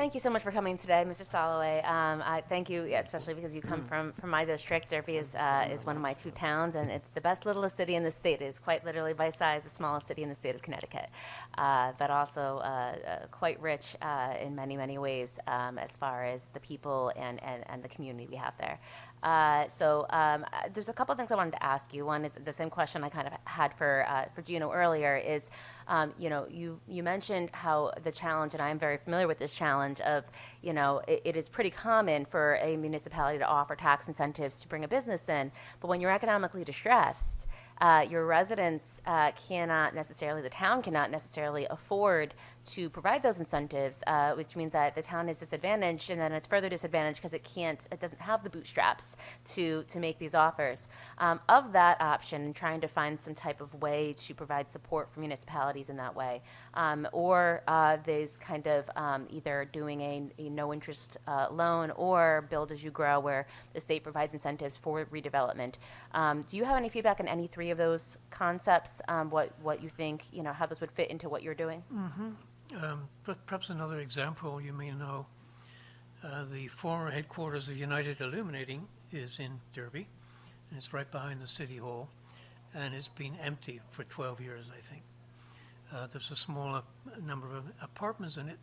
thank you so much for coming today, Mr. Soloway. I thank you, yeah, especially because you come from my district. Derby is one of my two towns, and it's the best littlest city in the state. It is quite literally by size the smallest city in the state of Connecticut, but also quite rich in many, many ways as far as the people and the community we have there. There's a couple of things I wanted to ask you. One is the same question I kind of had for Gino earlier is, you mentioned how the challenge, and I am very familiar with this challenge of, it is pretty common for a municipality to offer tax incentives to bring a business in, but when you're economically distressed, your residents cannot necessarily, the town cannot necessarily afford to provide those incentives, which means that the town is disadvantaged, and then it's further disadvantaged because it doesn't have the bootstraps to make these offers. Of that option, trying to find some type of way to provide support for municipalities in that way, or there's kind of either doing a no interest loan or build as you grow, where the state provides incentives for redevelopment. Do you have any feedback on any three of those concepts? What you think, how those would fit into what you're doing? But perhaps another example, you may know, the former headquarters of United Illuminating is in Derby, and it's right behind the City Hall, and it's been empty for 12 years, I think. There's a smaller number of apartments in it,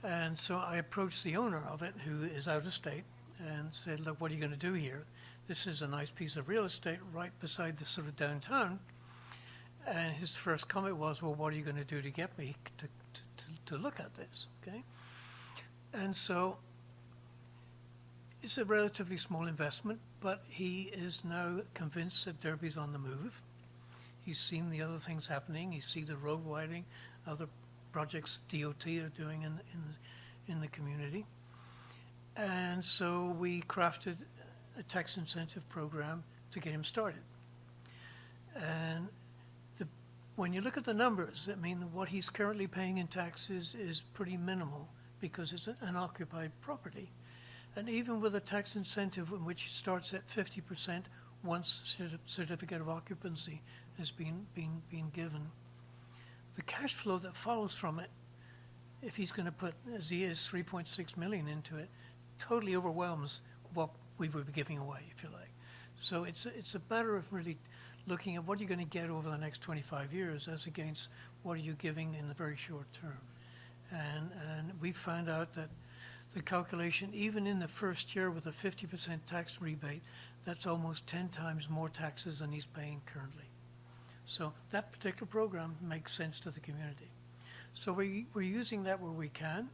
and so I approached the owner of it, who is out of state, and said, look, what are you going to do here? This is a nice piece of real estate right beside the sort of downtown. And his first comment was, well, what are you going to do to get me to look at this, okay? And so it's a relatively small investment, but he is now convinced that Derby's on the move. He's seen the other things happening. He's seen the road widening, other projects DOT are doing in the community. And so we crafted a tax incentive program to get him started. And when you look at the numbers, I mean, what he's currently paying in taxes is pretty minimal because it's an occupied property. And even with a tax incentive in which starts at 50% once certificate of occupancy has been given, the cash flow that follows from it, if he's going to put, as he is, 3.6 million into it, totally overwhelms what we would be giving away, if you like. So it's a matter of really looking at what you're going to get over the next 25 years as against what are you giving in the very short term. And we found out that the calculation, even in the first year with a 50% tax rebate, that's almost 10 times more taxes than he's paying currently. So that particular program makes sense to the community. So we're using that where we can.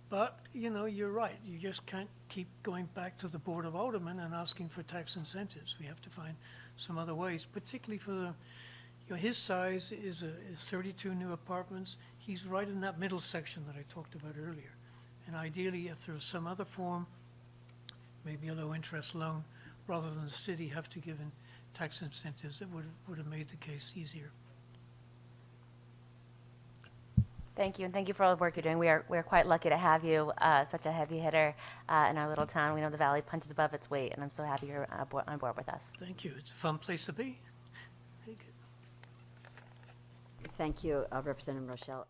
But, you're right. You just can't keep going back to the Board of Aldermen and asking for tax incentives. We have to find some other ways, particularly for his size is 32 new apartments. He's right in that middle section that I talked about earlier. And ideally, if there was some other form, maybe a low interest loan, rather than the city have to give in tax incentives, it would have made the case easier. Thank you, and thank you for all the work you're doing. We're quite lucky to have you, such a heavy hitter in our little town. We know the Valley punches above its weight, and I'm so happy you're on board with us. Thank you. It's a fun place to be. Thank you, Representative Rochelle.